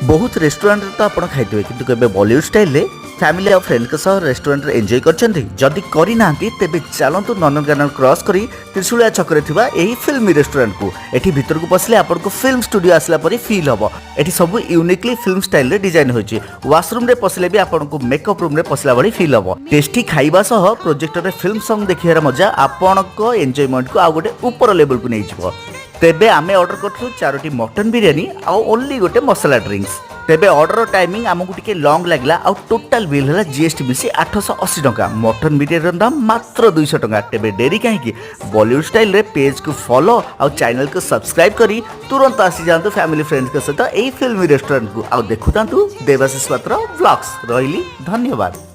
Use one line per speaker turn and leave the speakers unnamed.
बहुत रेस्टोरेंट तो आप खाइए कि केवे बॉलीवुड स्टाइल रे फैमिली और फ्रेंड के सह रेस्टोरेंट एंजॉय करछन्ती जदि करि नांती तेबे चलंतु नंदनकानन क्रॉस करी त्रिशूलिया छकरे थिबा एही फिल्मी रेस्टोरेंट को एठी भीतर को पसले आपन को फिल्म स्टूडियो आसला परी फील हबो। एठी सब यूनिकली फिल्म स्टाइल रे डिजाइन होइछि। वॉशरूम रे पसले भी आपन को मेकअप रूम रे पसला बड़ी फील हबो। टेस्टी खाइबा सह प्रोजेक्टर रे फिल्म सॉन्ग देखियार मजा आपन को एंजॉयमेंट को आ गोटे ऊपर लेवल को नै जिवो। तेबे आमे ऑर्डर करथु 4टी मटन बिरयानी आ ओनली गोटे मसाला ड्रिंक्स। तेबे ऑर्डर टाइमिंग आमको टिके लॉन्ग लागला आ टोटल बिल हला जीएसटी मिसी 880 टंका। मटन बिरयानी दाम मात्र 200 टंका। तेबे देरी काहे कि बॉलीवुड स्टाइल रे पेज को फॉलो आ चैनल को सब्सक्राइब करी तुरंत आसी जांतु फैमिली फ्रेंड्स के सहित एही फिल्मी रेस्टोरेंट को आ देखु तांतु देवाशीष पात्र व्लॉग्स। रहिली धन्यवाद।